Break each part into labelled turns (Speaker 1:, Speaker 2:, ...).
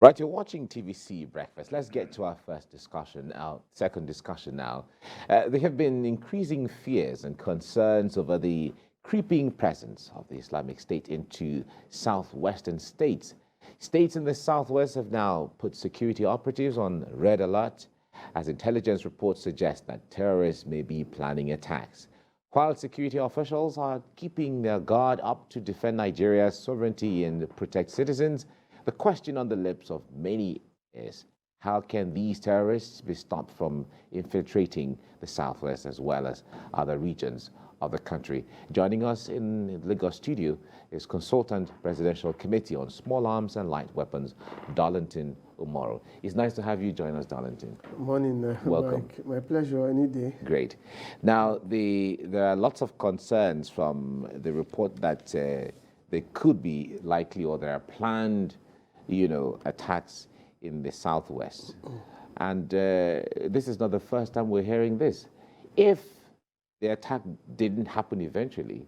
Speaker 1: Right, you're watching TVC Breakfast. Let's get to our first discussion, our second discussion now. There have been increasing fears and concerns over the creeping presence of the Islamic State into southwestern states. States in the southwest have now put security operatives on red alert as intelligence reports suggest that terrorists may be planning attacks. While security officials are keeping their guard up to defend Nigeria's sovereignty and protect citizens, the question on the lips of many is, how can these terrorists be stopped from infiltrating the southwest as well as other regions of the country? Joining us in the Lagos studio is Consultant Presidential Committee on Small Arms and Light Weapons, Darlington Umaru. It's nice to have you join us, Darlington.
Speaker 2: Morning,
Speaker 1: welcome.
Speaker 2: Mike. My pleasure, any day.
Speaker 1: Great. Now, there are lots of concerns from the report that there could be likely or there are planned attacks in the southwest. And this is not the first time we're hearing this. If the attack didn't happen eventually,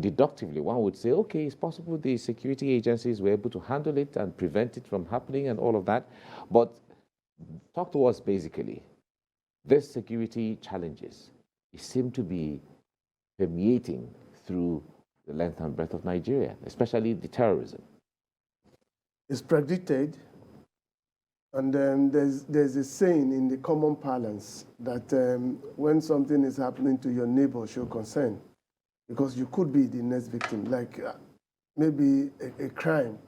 Speaker 1: deductively, one would say, okay, it's possible the security agencies were able to handle it and prevent it from happening and all of that. But talk to us basically. These security challenges seem to be permeating through the length and breadth of Nigeria, especially the terrorism.
Speaker 2: It's predicted, and there's a saying in the common parlance that when something is happening to your neighbor, show concern, because you could be the next victim, like maybe a crime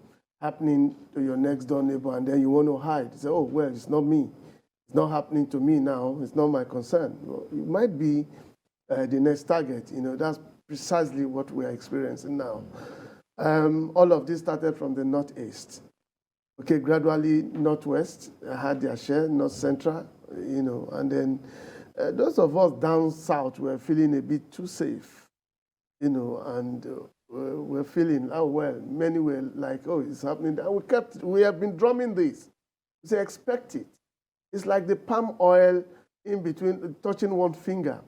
Speaker 2: happening to your next door neighbor, and then you want to hide. You say, oh, well, it's not me. It's not happening to me now. It's not my concern. Well, you might be the next target. That's precisely what we are experiencing now. All of this started from the northeast. Okay, gradually northwest had their share, north central, and then those of us down south were feeling a bit too safe, and we're feeling, oh, well, many were like, oh, it's happening. And we have been drumming this. We say, expect it. It's like the palm oil in between, touching one finger.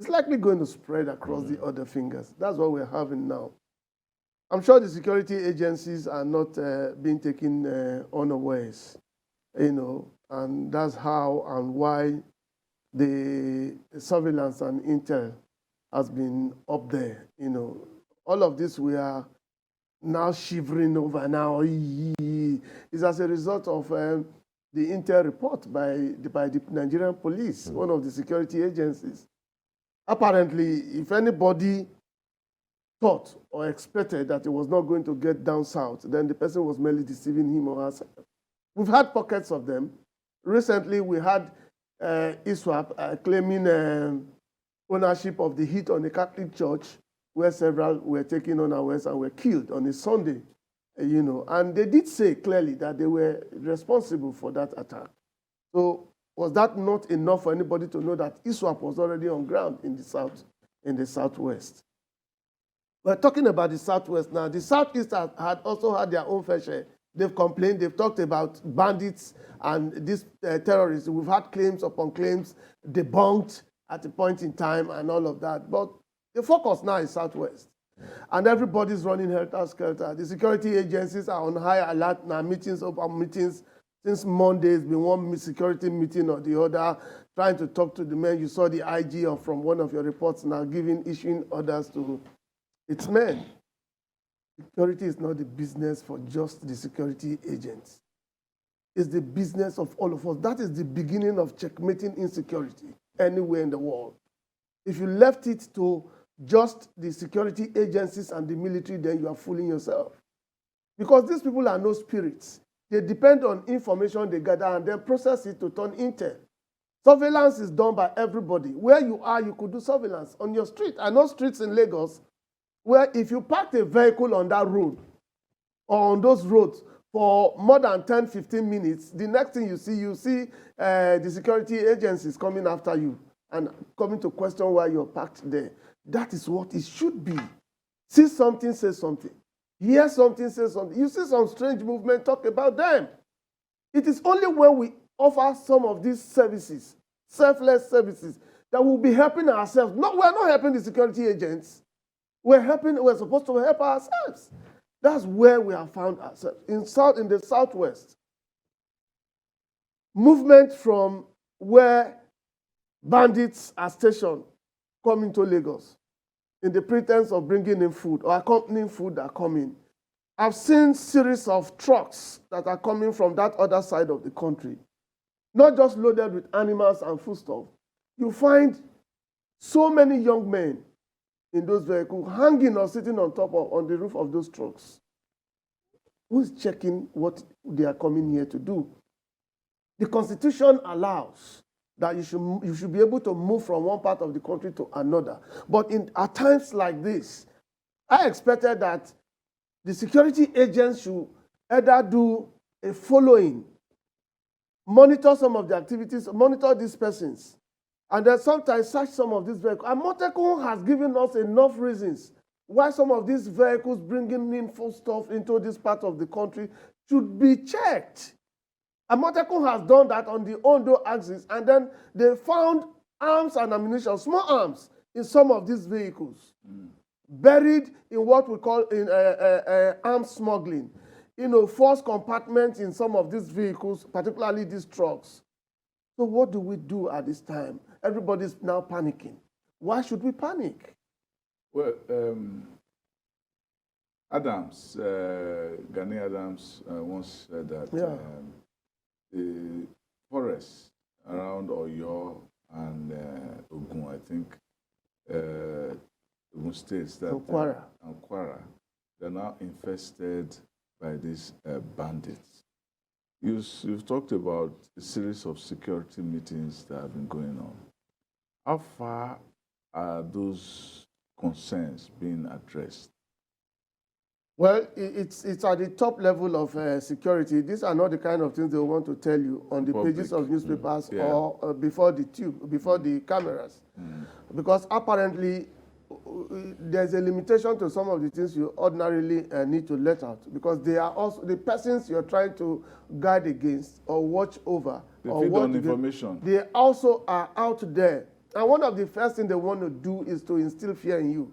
Speaker 2: It's likely going to spread across the other fingers. That's what we're having now. I'm sure the security agencies are not being taken unawares, and that's how and why the surveillance and intel has been up there. All of this we are now shivering over now is as a result of the intel report by the Nigerian police, one of the security agencies. Apparently, if anybody thought or expected that it was not going to get down south, then the person was merely deceiving him or herself. We've had pockets of them. Recently, we had ISWAP claiming ownership of the hit on the Catholic Church, where several were taken unawares and were killed on a Sunday, and they did say clearly that they were responsible for that attack. So was that not enough for anybody to know that ISWAP was already on ground in the southwest? We're talking about the southwest now. The southeast had also had their own fair share. They've complained, they've talked about bandits and these terrorists. We've had claims upon claims debunked at a point in time and all of that. But the focus now is southwest. And everybody's running helter-skelter. The security agencies are on high alert now, meetings upon meetings. Since Monday, it's been one security meeting or the other, trying to talk to the men. You saw the IG from one of your reports now issuing orders to its men. Security is not the business for just the security agents. It's the business of all of us. That is the beginning of checkmating insecurity anywhere in the world. If you left it to just the security agencies and the military, then you are fooling yourself. Because these people are no spirits. They depend on information they gather and then process it to turn intel. Surveillance is done by everybody. Where you are, you could do surveillance on your street. I know streets in Lagos where if you parked a vehicle on that road or on those roads for more than 10, 15 minutes, the next thing you see the security agencies coming after you and coming to question why you're parked there. That is what it should be. See something, say something. Hear something, say something. You see some strange movement, talk about them. It is only when we offer some of these services, selfless services, that we'll be helping ourselves. No, we're not helping the security agents. We're supposed to help ourselves. That's where we have found ourselves. In the southwest, movement from where bandits are stationed come into Lagos in the pretense of bringing in food or accompanying food that come in. I've seen series of trucks that are coming from that other side of the country, not just loaded with animals and foodstuff. You find so many young men in those vehicles hanging or sitting on the roof of those trucks. Who is checking what they are coming here to do? The Constitution allows that you should be able to move from one part of the country to another. But at times like this, I expected that the security agents should either do a following, monitor some of the activities, monitor these persons, and then sometimes search some of these vehicles. And Motekun has given us enough reasons why some of these vehicles bringing in foodstuff into this part of the country should be checked. And Motekun has done that on the Ondo axis, and then they found arms and ammunition, small arms, in some of these vehicles, buried in what we call arms smuggling. Forced compartments in some of these vehicles, particularly these trucks. So what do we do at this time? Everybody's now panicking. Why should we panic?
Speaker 3: Well, Gani Adams once said that the forests around Oyo and Ogun, I think, Ogun states that and Kwara, they're now infested by these bandits. You've talked about a series of security meetings that have been going on. How far are those concerns being addressed?
Speaker 2: Well, it's at the top level of security. These are not the kind of things they want to tell you on the pages of newspapers or before the cameras. Because apparently there's a limitation to some of the things you ordinarily need to let out, because they are also the persons you're trying to guard against or watch over.
Speaker 3: They feed on information.
Speaker 2: They also are out there. And one of the first things they want to do is to instill fear in you.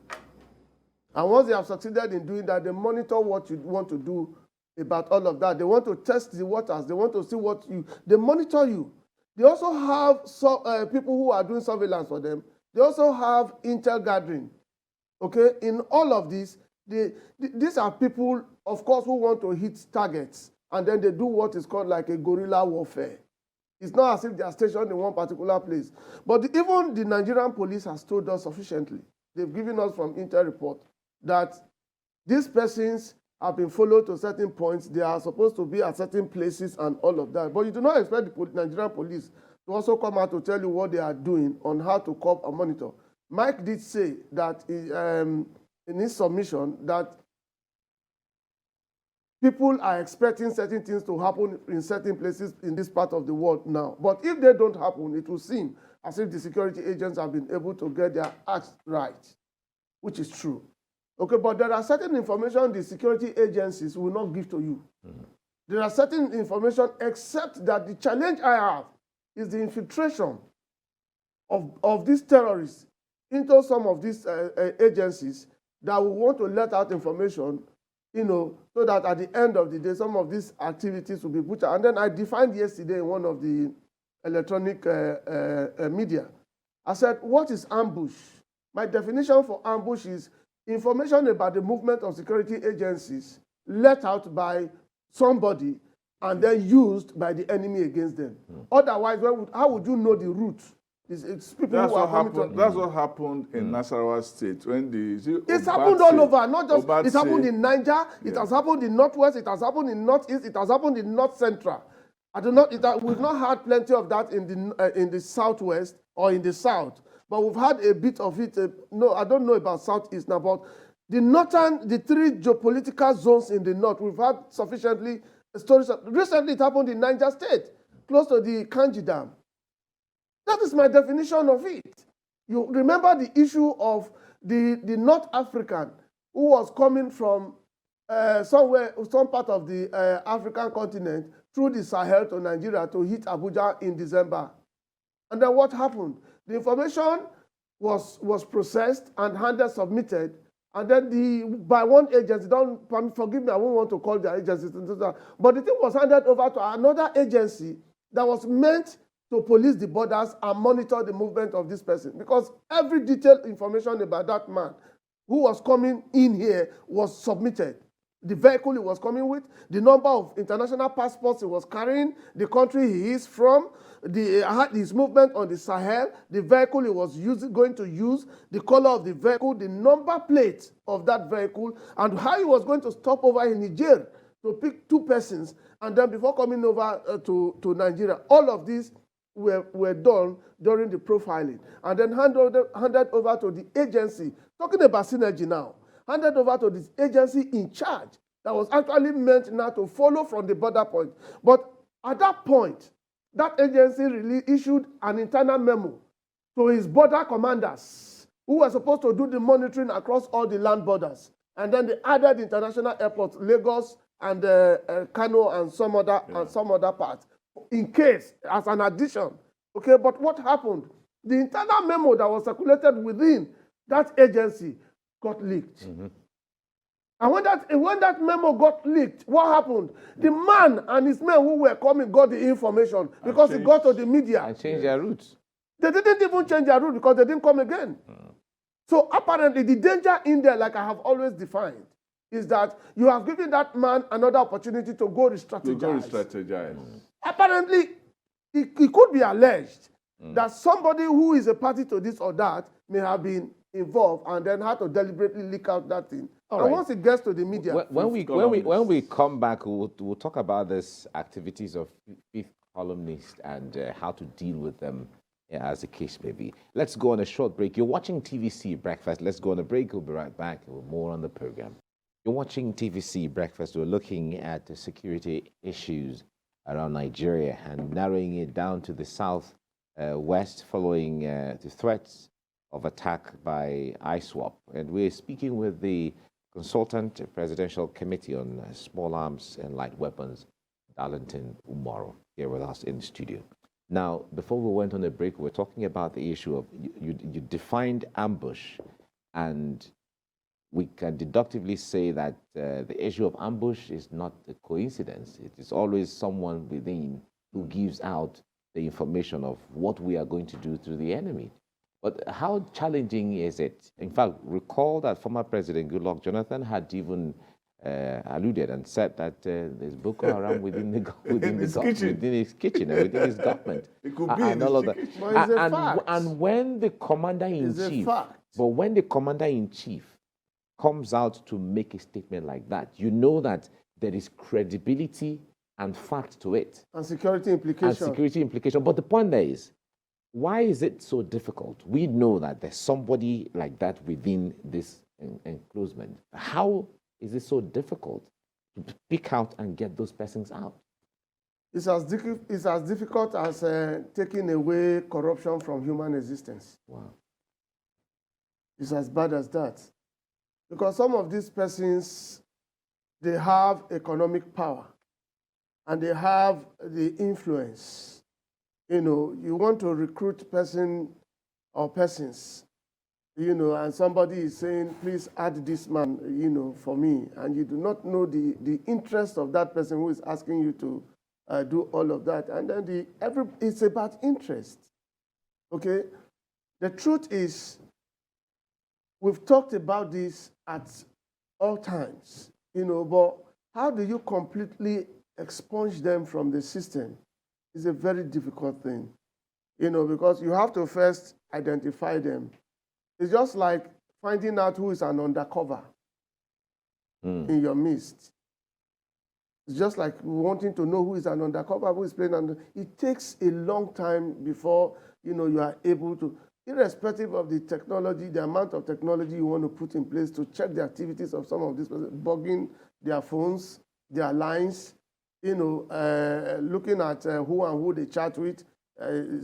Speaker 2: And once they have succeeded in doing that, they monitor what you want to do about all of that. They want to test the waters. They want to see they monitor you. They also have people who are doing surveillance for them. They also have intel gathering. Okay, in all of this, these are people, of course, who want to hit targets. And then they do what is called like a guerrilla warfare. It's not as if they are stationed in one particular place. But even the Nigerian police has told us sufficiently. They've given us from intel report that these persons have been followed to certain points. They are supposed to be at certain places and all of that. But you do not expect the Nigerian police to also come out to tell you what they are doing on how to cope and monitor. Mike did say that in his submission that people are expecting certain things to happen in certain places in this part of the world now. But if they don't happen, it will seem as if the security agents have been able to get their acts right, which is true. Okay, but there are certain information the security agencies will not give to you. There are certain information, except that the challenge I have is the infiltration of these terrorists into some of these agencies that will want to let out information, so that at the end of the day, some of these activities will be put out. And then I defined yesterday in one of the electronic media. I said, what is ambush? My definition for ambush is information about the movement of security agencies let out by somebody and then used by the enemy against them. Otherwise, how would you know the route? It's people
Speaker 3: That's
Speaker 2: who are
Speaker 3: what
Speaker 2: coming to...
Speaker 3: That's what happened in Nasarawa State when
Speaker 2: It's happened all over, not just... It happened in Niger, it has happened in Northwest, it has happened in Northeast, it has happened in North Central. We've not had plenty of that in the Southwest or in the South, but we've had a bit of it. No, I don't know about Southeast now, but the three geopolitical zones in the North, we've had sufficiently stories. Recently, it happened in Niger State, close to the Kanji Dam. That is my definition of it. You remember the issue of the North African who was coming from some part of the African continent through the Sahel to Nigeria to hit Abuja in December. And then what happened? The information was processed and submitted, And then by one agency, forgive me, I won't want to call the agency, but the thing was handed over to another agency that was meant to police the borders and monitor the movement of this person. Because every detailed information about that man who was coming in here was submitted. The vehicle he was coming with, the number of international passports he was carrying, the country he is from, his movement on the Sahel, the vehicle he was going to use, the color of the vehicle, the number plate of that vehicle, and how he was going to stop over in Niger to pick 2 persons, and then before coming over to Nigeria. All of these were done during the profiling, and then handed over to the agency, talking about synergy now, handed over to this agency in charge that was actually meant now to follow from the border point. But at that point, that agency really issued an internal memo to his border commanders who were supposed to do the monitoring across all the land borders. And then they added international airports, Lagos and Kano and some other parts, in case, as an addition. Okay, but what happened? The internal memo that was circulated within that agency got leaked. Mm-hmm. And when that memo got leaked, what happened? The man and his men who were coming got the information because it got to the media.
Speaker 1: And changed their routes.
Speaker 2: They didn't even change their route because they didn't come again. So apparently the danger in there, like I have always defined, is that you have given that man another opportunity to go re-strategize. Apparently, it could be alleged that somebody who is a party to this or that may have been involved and then had to deliberately leak out that thing. And once it gets to the media...
Speaker 1: When we come back, we'll talk about this activities of fifth columnists and how to deal with them as the case may be. Let's go on a short break. You're watching TVC Breakfast. Let's go on a break. We'll be right back with more on the program. You're watching TVC Breakfast. We're looking at the security issues around Nigeria and narrowing it down to the south west following the threats of attack by ISWAP. And we're speaking with the Consultant Presidential Committee on Small Arms and Light Weapons, Darlington Umaru, here with us in the studio. Now, before we went on a break, we were talking about the issue of, you defined ambush, and we can deductively say that the issue of ambush is not a coincidence. It is always someone within who gives out the information of what we are going to do to the enemy. But how challenging is it? In fact, recall that former President Goodluck Jonathan had even alluded and said that there's Boko Haram within his kitchen and within his government.
Speaker 3: It could be
Speaker 1: and all of that.
Speaker 2: And
Speaker 1: when the commander-in-chief, when the commander-in-chief comes out to make a statement like that, you know that there is credibility and fact to it.
Speaker 2: And security implication.
Speaker 1: But the point there is, why is it so difficult? We know that there's somebody like that within this enclosement. How is it so difficult to pick out and get those persons out?
Speaker 2: It's as difficult as taking away corruption from human existence.
Speaker 1: Wow.
Speaker 2: It's as bad as that. Because some of these persons, they have economic power and they have the influence. You know, you want to recruit person or persons, you know, and somebody is saying, please add this man, you know, for me. And you do not know the interest of that person who is asking you to do all of that. And then it's about interest, okay? The truth is, we've talked about this at all times, you know, but how do you completely expunge them from the system? Is a very difficult thing, you know, because you have to first identify them. It's just like finding out who is an undercover in your midst. It's just like wanting to know who is an undercover, who is playing under. It takes a long time before, you know, you are able to, irrespective of the technology, the amount of technology you want to put in place to check the activities of some of these people, bugging their phones, their lines, you know, looking at who and who they chat with,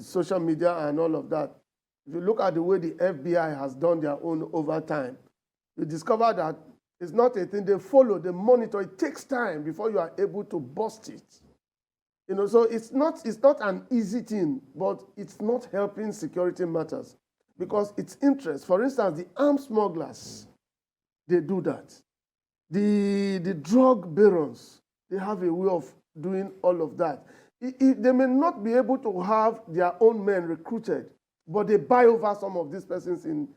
Speaker 2: social media and all of that. If you look at the way the FBI has done their own over time, you discover that it's not a thing. They follow, they monitor. It takes time before you are able to bust it. You know, so it's not an easy thing, but it's not helping security matters because it's interest. For instance, the arms smugglers, they do that. The drug barons, they have a way of doing all of that. They may not be able to have their own men recruited, but they buy over some of these persons in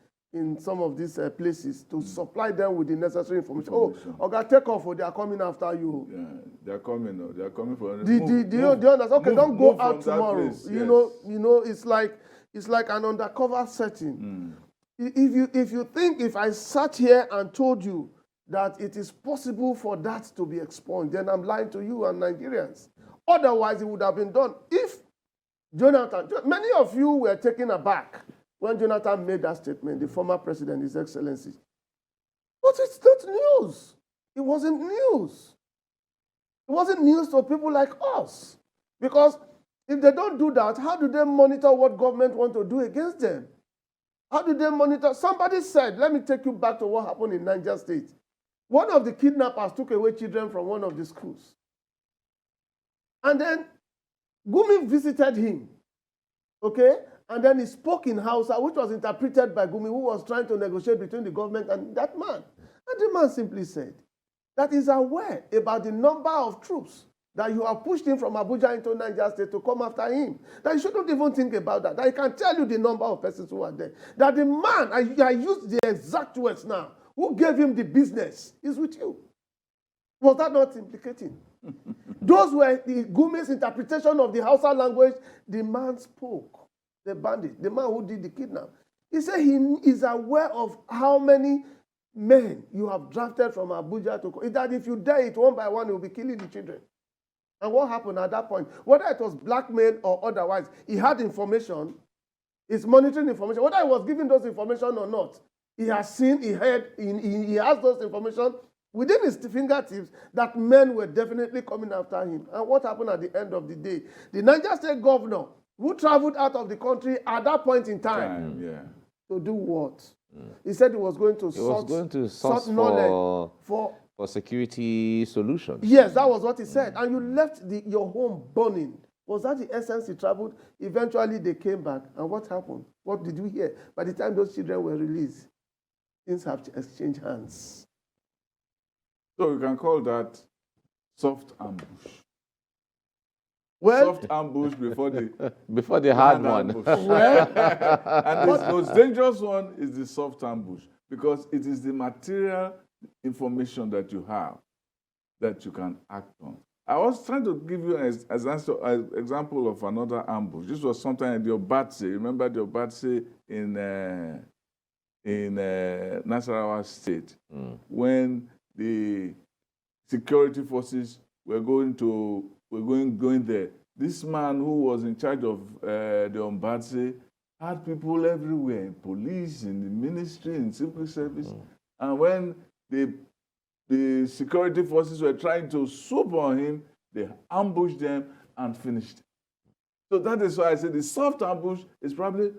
Speaker 2: some of these places to supply them with the necessary information. Oh, okay, take off, or they are coming after you.
Speaker 3: Yeah, they are coming. They are coming for.
Speaker 2: Do you understand? Okay, don't go out tomorrow.
Speaker 3: Place,
Speaker 2: you know, it's like an undercover setting. If you think if I sat here and told you that it is possible for that to be expunged, then I'm lying to you and Nigerians. Otherwise, it would have been done. If Jonathan, many of you were taken aback when Jonathan made that statement, the former president, His Excellency. But it's not news. It wasn't news. It wasn't news to people like us. Because if they don't do that, how do they monitor what government want to do against them? How do they monitor? Somebody said, let me take you back to what happened in Niger State. One of the kidnappers took away children from one of the schools. And then Gumi visited him, okay? And then he spoke in Hausa, which was interpreted by Gumi, who was trying to negotiate between the government and that man. And the man simply said that he's aware about the number of troops that you have pushed him from Abuja into Niger State to come after him. That you shouldn't even think about that. That he can tell you the number of persons who are there. That the man, I used the exact words now, who gave him the business is with you. Was that not implicating? Those were the Gumi's interpretation of the Hausa language. The man spoke, the bandit, the man who did the kidnap. He said he is aware of how many men you have drafted from Abuja to, that if you die it one by one, you will be killing the children. And what happened at that point? Whether it was blackmail or otherwise, he had information, he's monitoring information. Whether he was giving those information or not, he has seen, he heard, he has those information within his fingertips that men were definitely coming after him. And what happened at the end of the day? The Niger State governor, who traveled out of the country at that point in time, to do what? He said he was going to sort knowledge for
Speaker 1: security solutions.
Speaker 2: Yes, that was what he said. And you left your home burning. Was that the essence he traveled? Eventually they came back. And what happened? What did we hear? By the time those children were released, things have exchanged hands.
Speaker 3: So we can call that soft ambush.
Speaker 2: Well,
Speaker 3: soft ambush before
Speaker 1: the hard one.
Speaker 3: And the most dangerous one is the soft ambush, because it is the material information that you have that you can act on. I was trying to give you an example of another ambush. This was sometime in the Obatse. Remember the Obatse in Nasarawa State, when the security forces were going there. This man who was in charge of the Obatse had people everywhere, in police, in the ministry, in civil service. And when the security forces were trying to swoop on him, they ambushed them and finished him. So that is why I say the soft ambush is probably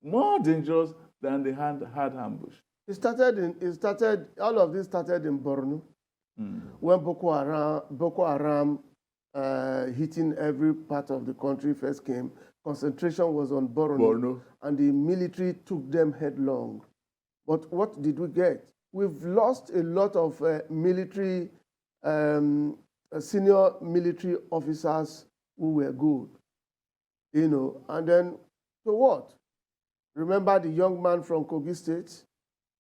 Speaker 3: more dangerous than the hard ambush.
Speaker 2: All of this started in Borno, when Boko Haram hitting every part of the country first came. Concentration was on Borno, and the military took them headlong. But what did we get? We've lost a lot of military, senior military officers who were good, and then so what? Remember the young man from Kogi State,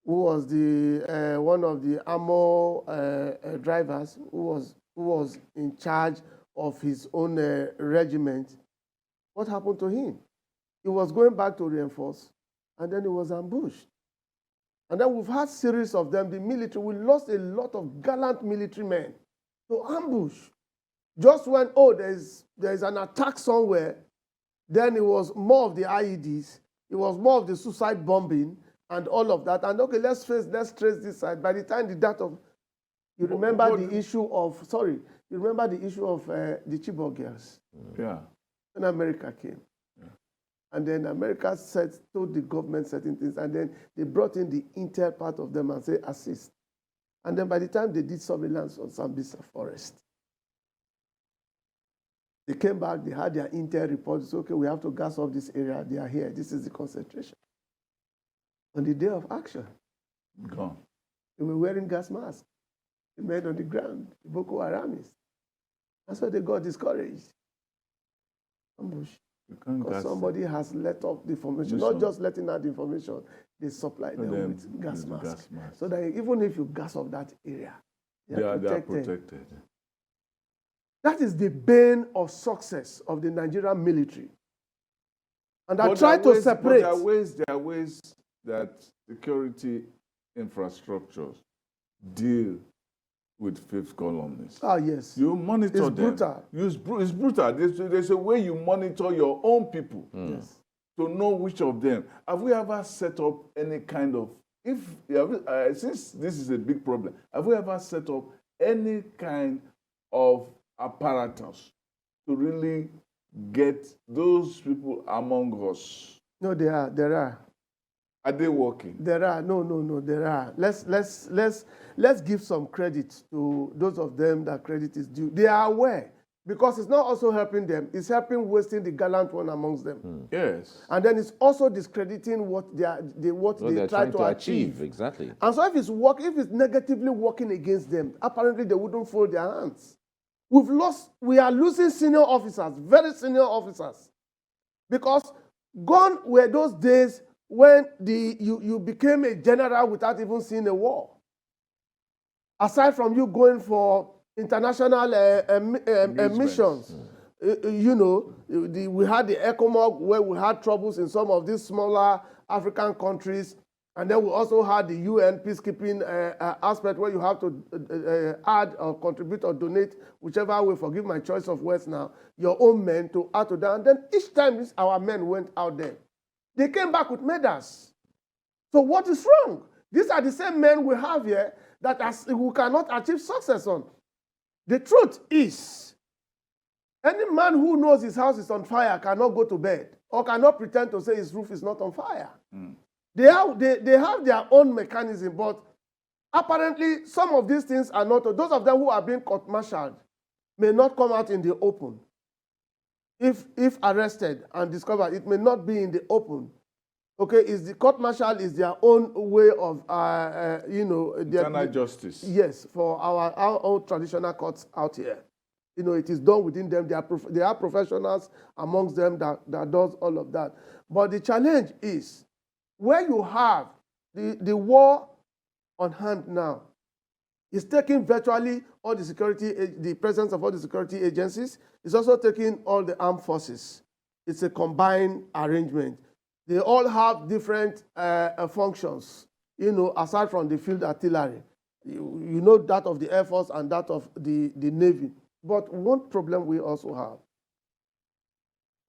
Speaker 2: who was the one of the AMO drivers, who was in charge of his own regiment. What happened to him? He was going back to reinforce, and then he was ambushed. And then we've had series of them. The military, we lost a lot of gallant military men to ambush. Just when, there's an attack somewhere, then it was more of the IEDs, it was more of the suicide bombing and all of that. And okay, let's trace this side. By the time the date of, you remember the issue of the Chibok girls.
Speaker 3: Yeah.
Speaker 2: When America came. And then America told the government certain things, and then they brought in the intel part of them and said, assist. And then by the time they did surveillance on Sambisa Forest, they came back, they had their intel reports, okay, we have to gas off this area, they are here, this is the concentration. On the day of action,
Speaker 3: gone.
Speaker 2: They were wearing gas masks. The men on the ground, the Boko Haramis. That's why they got discouraged. Ambush. Because somebody has let off the information, not just letting out the information, they supply them with gas masks. So that even if you gas off that area, they are protected. That is the bane of success of the Nigerian military. And I try to separate.
Speaker 3: But there are ways that security infrastructures deal with fifth columnists.
Speaker 2: Ah, yes.
Speaker 3: You monitor them.
Speaker 2: Brutal.
Speaker 3: It's brutal. There's a way you monitor your own people to know which of them. Have we ever set up any kind of, since this is a big problem, have we ever set up any kind of apparatus to really get those people among us?
Speaker 2: No, there are.
Speaker 3: Are they working?
Speaker 2: There are. No, there are. Let's give some credit to those of them that credit is due. They are aware, because it's not also helping them, it's helping wasting the gallant one amongst them.
Speaker 3: Yes.
Speaker 2: And then it's also discrediting what they try to achieve.
Speaker 1: Exactly.
Speaker 2: And so if it's negatively working against them, apparently they wouldn't fold their hands. We are losing senior officers, very senior officers, because gone were those days when you became a general without even seeing a war. Aside from you going for international missions, we had the ECOMOG where we had troubles in some of these smaller African countries, and then we also had the UN peacekeeping aspect where you have to add or contribute or donate, whichever way, forgive my choice of words now, your own men to add to that. And then each time our men went out there, they came back with medals. So what is wrong? These are the same men we have here that we cannot achieve success on. The truth is, any man who knows his house is on fire cannot go to bed or cannot pretend to say his roof is not on fire. They have their own mechanism, but apparently some of these things are not. Those of them who are being court-martialed may not come out in the open. If arrested and discovered, it may not be in the open. Okay, is the court-martial is their own way of,
Speaker 3: Internal justice.
Speaker 2: Yes, for our own traditional courts out here. It is done within them. They are professionals amongst them that does all of that. But the challenge is, where you have the war on hand now, it's taking virtually all the presence of all the security agencies. It's also taking all the armed forces. It's a combined arrangement. They all have different functions, aside from the field artillery. You know that of the Air Force and that of the Navy. But one problem we also have,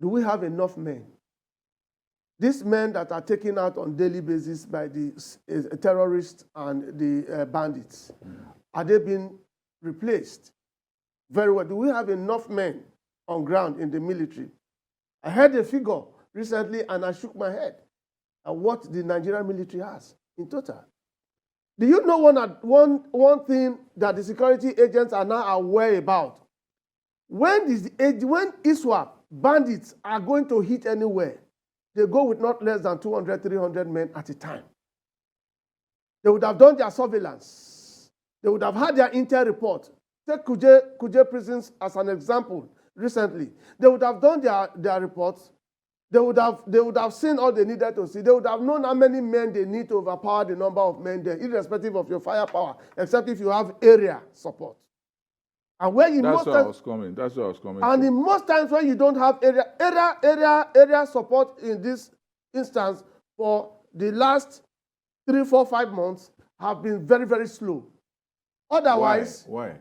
Speaker 2: do we have enough men? These men that are taken out on daily basis by the terrorists and the bandits, are they being replaced? Very well. Do we have enough men on ground in the military? I heard a figure recently and I shook my head at what the Nigerian military has in total. Do you know one thing that the security agents are now aware about? When ISWAP bandits are going to hit anywhere, they go with not less than 200, 300 men at a time. They would have done their surveillance. They would have had their intel report. Take Kuje prisons as an example recently. They would have done their reports. They would have seen all they needed to see. They would have known how many men they need to overpower the number of men there, irrespective of your firepower, except if you have area support. And where you
Speaker 3: That's where I was coming.
Speaker 2: And in most times when you don't have area support in this instance for the last 3, 4, 5 months have been very, very slow. Otherwise,
Speaker 3: why?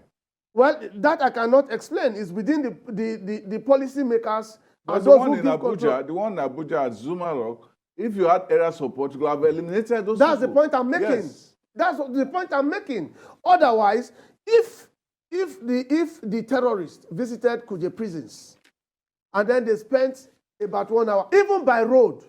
Speaker 2: Well, that I cannot explain. It's within the policy makers.
Speaker 3: But the one in Abuja at Zuma Rock, if you had area support, you could have eliminated those
Speaker 2: That's
Speaker 3: people.
Speaker 2: the point I'm making.
Speaker 3: Yes.
Speaker 2: That's the point I'm making. Otherwise, if the terrorists visited Kuje prisons and then they spent about 1 hour, even by road,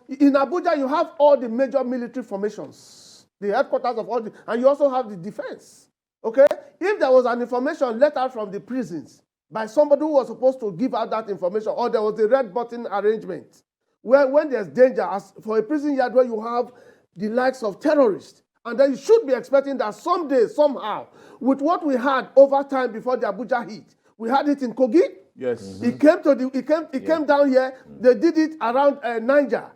Speaker 2: in Abuja you have all the major military formations, the headquarters of all and you also have the defense. Okay? If there was an information let out from the prisons by somebody who was supposed to give out that information, or there was a red button arrangement, where when there's danger, as for a prison yard where you have the likes of terrorists And then you should be expecting that someday, somehow, with what we had over time before the Abuja hit, we had it in Kogi.
Speaker 3: Yes.
Speaker 2: It came to the. It came down here. They did it around Niger.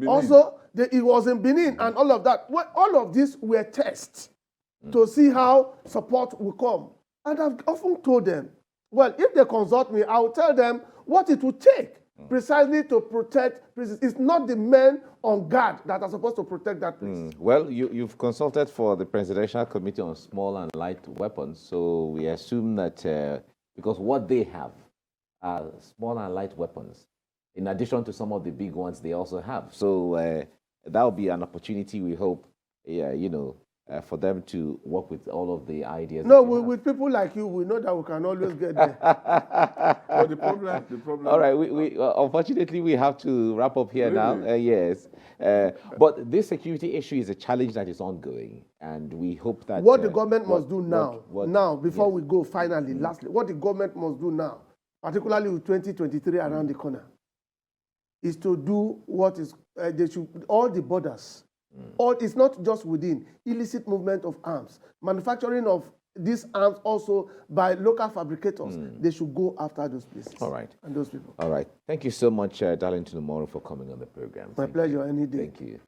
Speaker 2: Also, it was in Benin and all of that. Well, all of these were tests to see how support will come. And I've often told them, well, if they consult me, I'll tell them what it would take precisely to protect prisons. It's not the men on guard that are supposed to protect that place.
Speaker 1: Well, you've consulted for the Presidential Committee on Small and Light Weapons, so we assume that because what they have are small and light weapons, in addition to some of the big ones they also have. So that will be an opportunity, we hope, for them to work with all of the ideas.
Speaker 2: No, with people like you, we know that we can always get there.
Speaker 3: But the problem.
Speaker 1: All right, we unfortunately we have to wrap up here now. Yes, but this security issue is a challenge that is ongoing, and we hope that
Speaker 2: what the government must do now, before we go finally, lastly, what the government must do now, particularly with 2023 around the corner, is to do what is they should all the borders. It's not just within illicit movement of arms, manufacturing of these arms also by local fabricators. They should go after those places.
Speaker 1: All right.
Speaker 2: And those people.
Speaker 1: All right. Thank you so much, Darlington Omoro, for coming on the program.
Speaker 2: My pleasure, any day.
Speaker 1: Thank you.